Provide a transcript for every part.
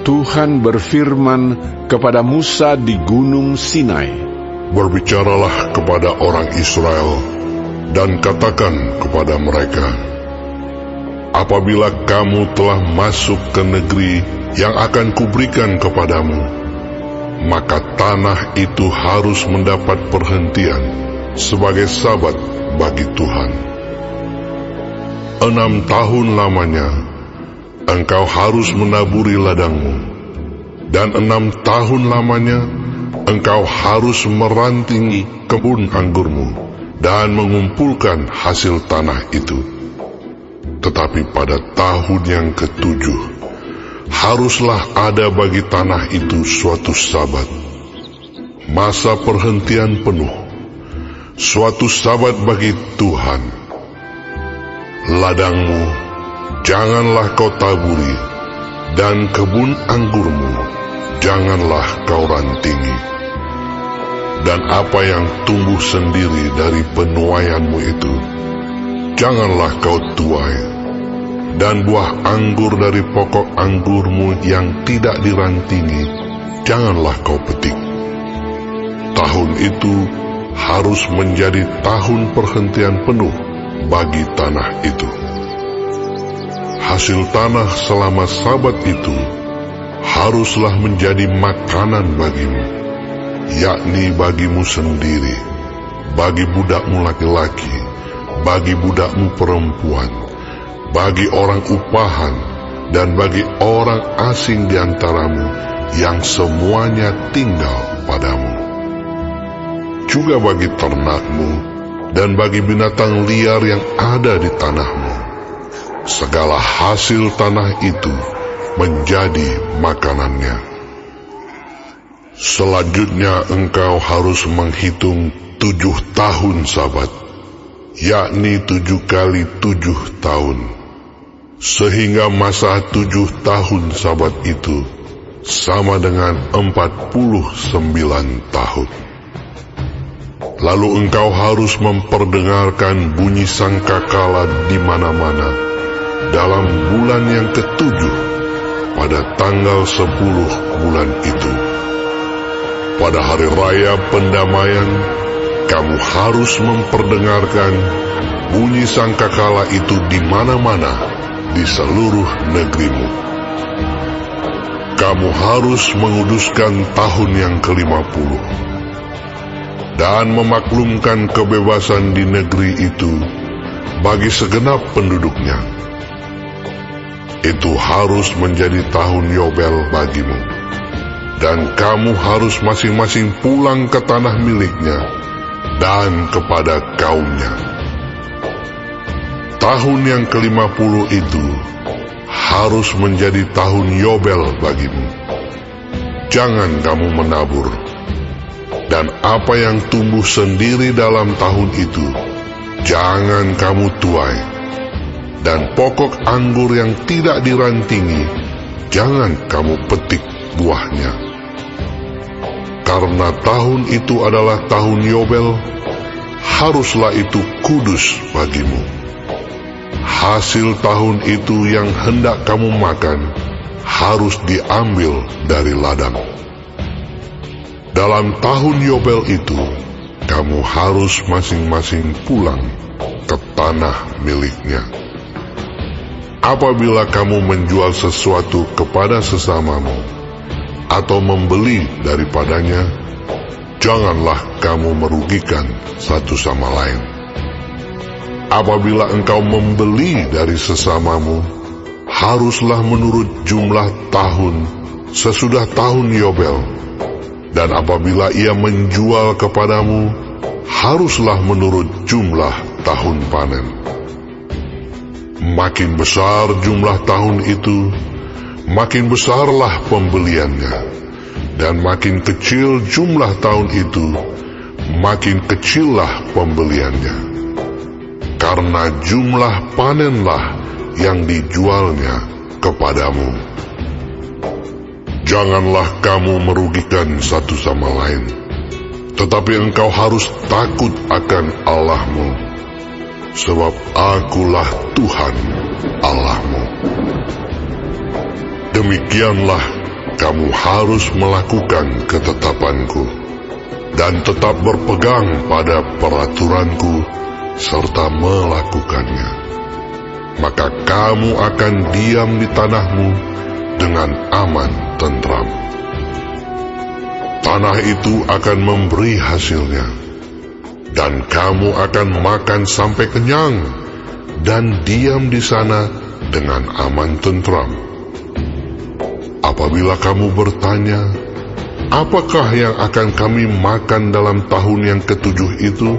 Tuhan berfirman kepada Musa di Gunung Sinai, "Berbicaralah kepada orang Israel dan katakan kepada mereka, apabila kamu telah masuk ke negeri yang akan kuberikan kepadamu, maka tanah itu harus mendapat perhentian sebagai sabat bagi Tuhan. 6 tahun lamanya engkau harus menaburi ladangmu, dan 6 tahun lamanya engkau harus merantingi kebun anggurmu dan mengumpulkan hasil tanah itu. Tetapi pada tahun yang ke-7 haruslah ada bagi tanah itu suatu sabat, masa perhentian penuh, suatu sabat bagi Tuhan. Ladangmu janganlah kau taburi, dan kebun anggurmu janganlah kau rantingi. Dan apa yang tumbuh sendiri dari penuaianmu itu janganlah kau tuai, dan buah anggur dari pokok anggurmu yang tidak dirantingi janganlah kau petik. Tahun itu harus menjadi tahun perhentian penuh bagi tanah itu. Hasil tanah selama sabat itu haruslah menjadi makanan bagimu, yakni bagimu sendiri, bagi budakmu laki-laki, bagi budakmu perempuan, bagi orang upahan, dan bagi orang asing di antaramu yang semuanya tinggal padamu. Juga bagi ternakmu dan bagi binatang liar yang ada di tanahmu. Segala hasil tanah itu menjadi makanannya. Selanjutnya engkau harus menghitung 7 tahun sabat, yakni 7 kali 7 tahun, sehingga masa 7 tahun sabat itu sama dengan 49 tahun. Lalu engkau harus memperdengarkan bunyi sangkakala di mana-mana dalam bulan yang ke-7 pada tanggal 10 bulan itu. Pada hari raya pendamaian, kamu harus memperdengarkan bunyi sangkakala itu di mana-mana di seluruh negerimu. Kamu harus menguduskan tahun yang ke-50 dan memaklumkan kebebasan di negeri itu bagi segenap penduduknya. Itu harus menjadi tahun Yobel bagimu, dan kamu harus masing-masing pulang ke tanah miliknya dan kepada kaumnya. Tahun yang ke-50 itu harus menjadi tahun Yobel bagimu. Jangan kamu menabur, dan apa yang tumbuh sendiri dalam tahun itu jangan kamu tuai, dan pokok anggur yang tidak dirantingi jangan kamu petik buahnya. Karena tahun itu adalah tahun Yobel, haruslah itu kudus bagimu. Hasil tahun itu yang hendak kamu makan harus diambil dari ladang. Dalam tahun Yobel itu, kamu harus masing-masing pulang ke tanah miliknya. Apabila kamu menjual sesuatu kepada sesamamu, atau membeli daripadanya, janganlah kamu merugikan satu sama lain. Apabila engkau membeli dari sesamamu, haruslah menurut jumlah tahun sesudah tahun Yobel. Dan apabila ia menjual kepadamu, haruslah menurut jumlah tahun panen. Makin besar jumlah tahun itu, makin besarlah pembeliannya. Dan makin kecil jumlah tahun itu, makin kecillah pembeliannya. Karena jumlah panenlah yang dijualnya kepadamu. Janganlah kamu merugikan satu sama lain, tetapi engkau harus takut akan Allahmu, sebab Akulah Tuhan Allahmu. Demikianlah kamu harus melakukan ketetapanku dan tetap berpegang pada peraturanku serta melakukannya. Maka kamu akan diam di tanahmu dengan aman tentram. Tanah itu akan memberi hasilnya, dan kamu akan makan sampai kenyang dan diam di sana dengan aman tentram. Apabila kamu bertanya, apakah yang akan kami makan dalam tahun yang ketujuh itu?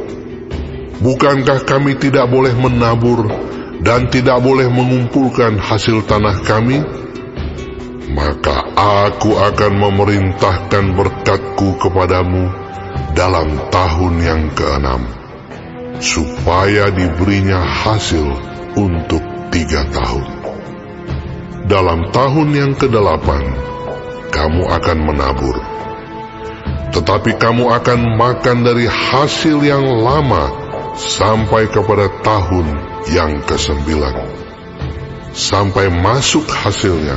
Bukankah kami tidak boleh menabur dan tidak boleh mengumpulkan hasil tanah kami? Maka aku akan memerintahkan berkatku kepadamu dalam tahun yang ke-6, supaya diberinya hasil untuk 3 tahun. Dalam tahun yang ke-8, kamu akan menabur, tetapi kamu akan makan dari hasil yang lama sampai kepada tahun yang ke-9. Sampai masuk hasilnya,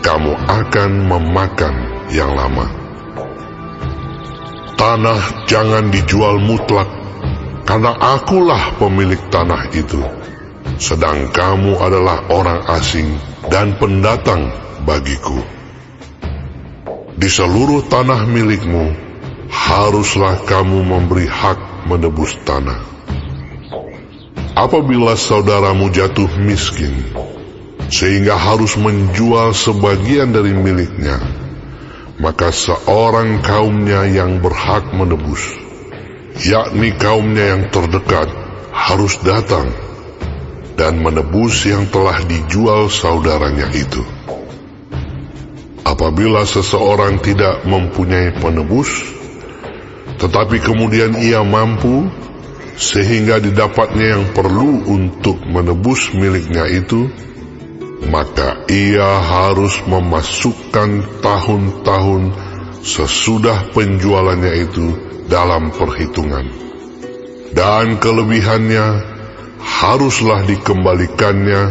kamu akan memakan yang lama. Tanah jangan dijual mutlak, karena akulah pemilik tanah itu, sedang kamu adalah orang asing dan pendatang bagiku. Di seluruh tanah milikmu, haruslah kamu memberi hak menebus tanah. Apabila saudaramu jatuh miskin, sehingga harus menjual sebagian dari miliknya, maka seorang kaumnya yang berhak menebus, yakni kaumnya yang terdekat, harus datang dan menebus yang telah dijual saudaranya itu. Apabila seseorang tidak mempunyai penebus, tetapi kemudian ia mampu, sehingga didapatnya yang perlu untuk menebus miliknya itu, maka ia harus memasukkan tahun-tahun sesudah penjualannya itu dalam perhitungan, dan kelebihannya haruslah dikembalikannya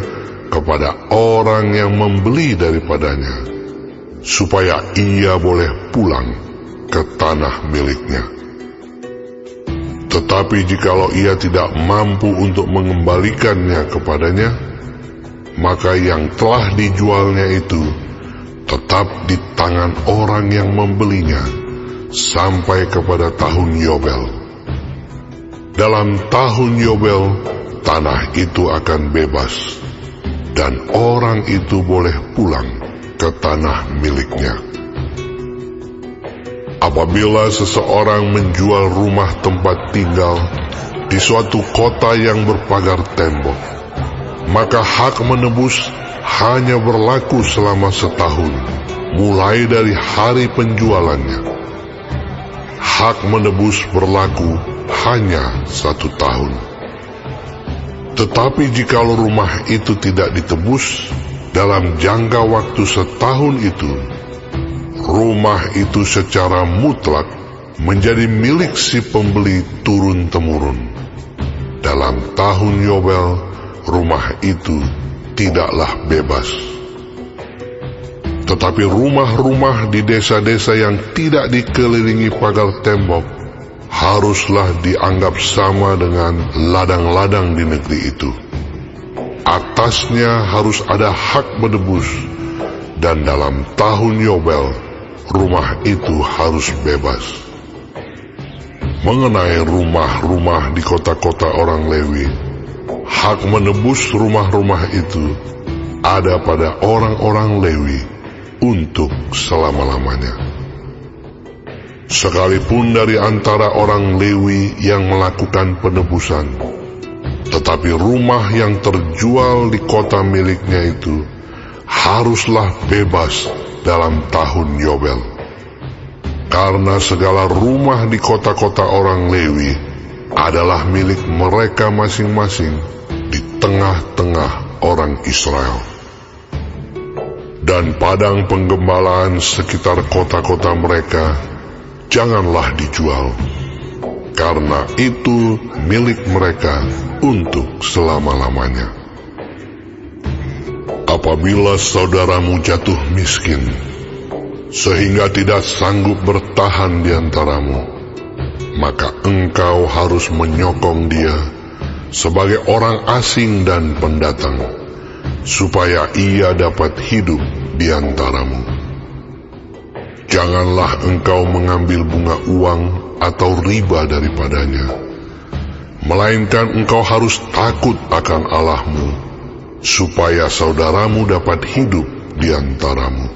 kepada orang yang membeli daripadanya, supaya ia boleh pulang ke tanah miliknya. Tetapi jikalau ia tidak mampu untuk mengembalikannya kepadanya, maka yang telah dijualnya itu tetap di tangan orang yang membelinya sampai kepada tahun Yobel. Dalam tahun Yobel, tanah itu akan bebas, dan orang itu boleh pulang ke tanah miliknya. Apabila seseorang menjual rumah tempat tinggal di suatu kota yang berpagar tembok, maka hak menebus hanya berlaku selama setahun, mulai dari hari penjualannya. Hak menebus berlaku hanya 1 tahun. Tetapi jikalau rumah itu tidak ditebus dalam jangka waktu setahun itu, rumah itu secara mutlak menjadi milik si pembeli turun-temurun. Dalam tahun Yobel, rumah itu tidaklah bebas. Tetapi rumah-rumah di desa-desa yang tidak dikelilingi pagar tembok haruslah dianggap sama dengan ladang-ladang di negeri itu. Atasnya harus ada hak menebus, dan dalam tahun Yobel, rumah itu harus bebas. Mengenai rumah-rumah di kota-kota orang Lewi, hak menebus rumah-rumah itu ada pada orang-orang Lewi untuk selama-lamanya. Sekalipun dari antara orang Lewi yang melakukan penebusan, tetapi rumah yang terjual di kota miliknya itu haruslah bebas dalam tahun Yobel. Karena segala rumah di kota-kota orang Lewi adalah milik mereka masing-masing di tengah-tengah orang Israel. Dan padang penggembalaan sekitar kota-kota mereka janganlah dijual, karena itu milik mereka untuk selama-lamanya. Apabila saudaramu jatuh miskin, sehingga tidak sanggup bertahan di antaramu, maka engkau harus menyokong dia sebagai orang asing dan pendatang, supaya ia dapat hidup di antaramu. Janganlah engkau mengambil bunga uang atau riba daripadanya, melainkan engkau harus takut akan Allahmu, supaya saudaramu dapat hidup di antaramu.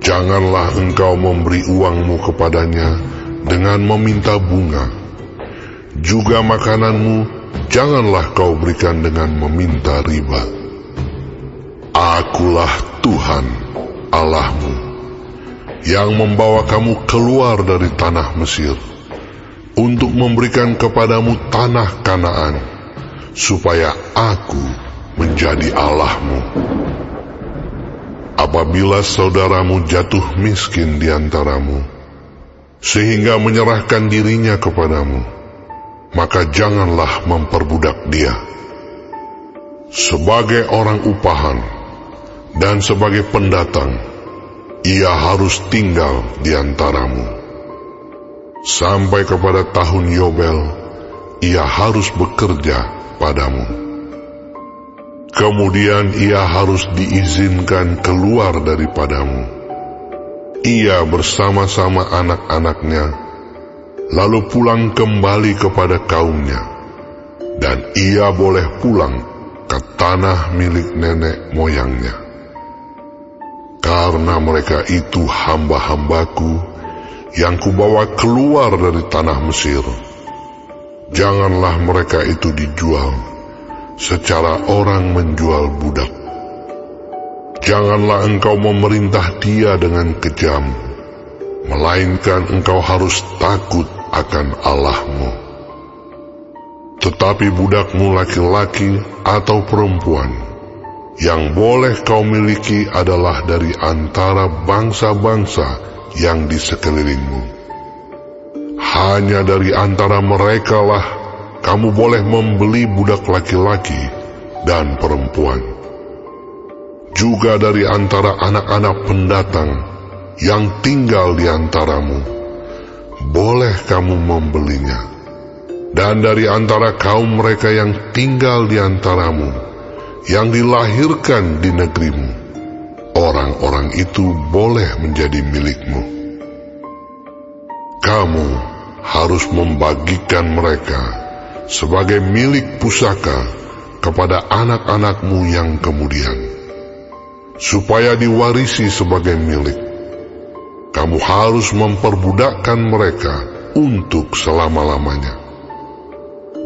Janganlah engkau memberi uangmu kepadanya dengan meminta bunga. Juga makananmu janganlah kau berikan dengan meminta riba. Akulah Tuhan Allahmu, yang membawa kamu keluar dari tanah Mesir, untuk memberikan kepadamu tanah Kanaan, supaya Aku menjadi Allahmu. Apabila saudaramu jatuh miskin di antaramu, sehingga menyerahkan dirinya kepadamu, maka janganlah memperbudak dia. Sebagai orang upahan dan sebagai pendatang, ia harus tinggal di antaramu. Sampai kepada tahun Yobel, ia harus bekerja padamu. Kemudian ia harus diizinkan keluar daripadamu, ia bersama-sama anak-anaknya, lalu pulang kembali kepada kaumnya, dan ia boleh pulang ke tanah milik nenek moyangnya. Karena mereka itu hamba-hambaku yang kubawa keluar dari tanah Mesir, janganlah mereka itu dijual secara orang menjual budak. Janganlah engkau memerintah dia dengan kejam, melainkan engkau harus takut akan Allahmu. Tetapi budakmu laki-laki atau perempuan yang boleh kau miliki adalah dari antara bangsa-bangsa yang di sekelilingmu. Hanya dari antara merekalah kamu boleh membeli budak laki-laki dan perempuan. Juga dari antara anak-anak pendatang yang tinggal di antaramu, boleh kamu membelinya. Dan dari antara kaum mereka yang tinggal di antaramu, yang dilahirkan di negerimu, orang-orang itu boleh menjadi milikmu. Kamu harus membagikan mereka sebagai milik pusaka kepada anak-anakmu yang kemudian, supaya diwarisi sebagai milik. Kamu harus memperbudakkan mereka untuk selama-lamanya.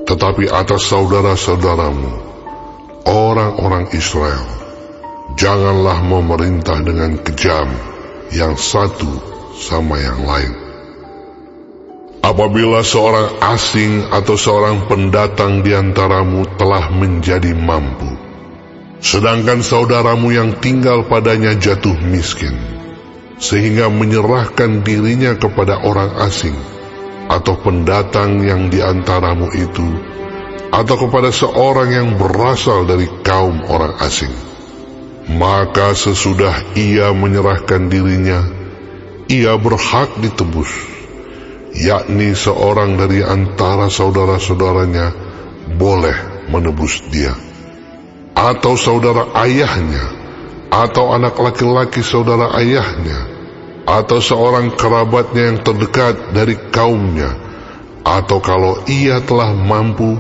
Tetapi atas saudara-saudaramu, orang-orang Israel, janganlah memerintah dengan kejam yang satu sama yang lain. Apabila seorang asing atau seorang pendatang di antaramu telah menjadi mampu, sedangkan saudaramu yang tinggal padanya jatuh miskin, sehingga menyerahkan dirinya kepada orang asing atau pendatang yang di antaramu itu, atau kepada seorang yang berasal dari kaum orang asing, maka sesudah ia menyerahkan dirinya, ia berhak ditebus, yakni seorang dari antara saudara-saudaranya boleh menebus dia, atau saudara ayahnya, atau anak laki-laki saudara ayahnya, atau seorang kerabatnya yang terdekat dari kaumnya, atau kalau ia telah mampu,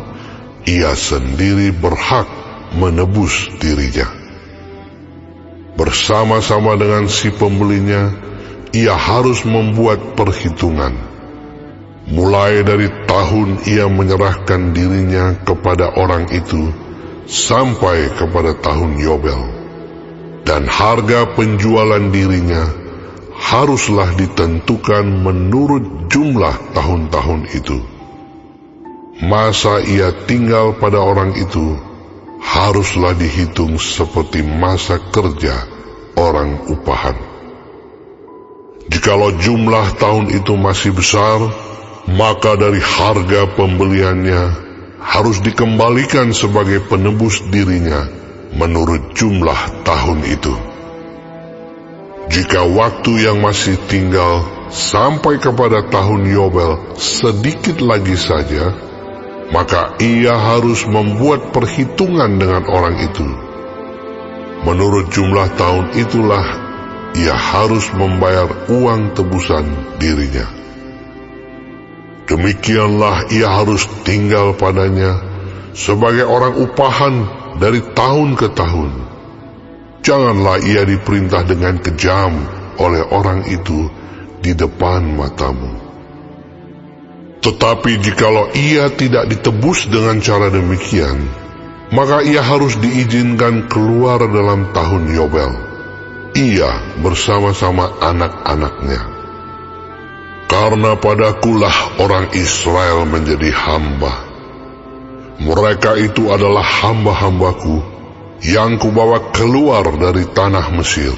ia sendiri berhak menebus dirinya. Bersama-sama dengan si pembelinya, ia harus membuat perhitungan, mulai dari tahun ia menyerahkan dirinya kepada orang itu, sampai kepada tahun Yobel. Dan harga penjualan dirinya haruslah ditentukan menurut jumlah tahun-tahun itu. Masa ia tinggal pada orang itu haruslah dihitung seperti masa kerja orang upahan. Jikalau jumlah tahun itu masih besar, maka dari harga pembeliannya harus dikembalikan sebagai penebus dirinya menurut jumlah tahun itu. Jika waktu yang masih tinggal sampai kepada tahun Yobel sedikit lagi saja, maka ia harus membuat perhitungan dengan orang itu. Menurut jumlah tahun itulah ia harus membayar uang tebusan dirinya. Demikianlah ia harus tinggal padanya sebagai orang upahan dari tahun ke tahun. Janganlah ia diperintah dengan kejam oleh orang itu di depan matamu. Tetapi jikalau ia tidak ditebus dengan cara demikian, maka ia harus diizinkan keluar dalam tahun Yobel, ia bersama-sama anak-anaknya. Karena padakulah orang Israel menjadi hamba. Mereka itu adalah hamba-hambaku yang kubawa keluar dari tanah Mesir.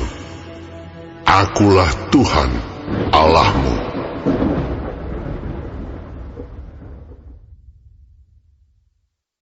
Akulah Tuhan Allahmu.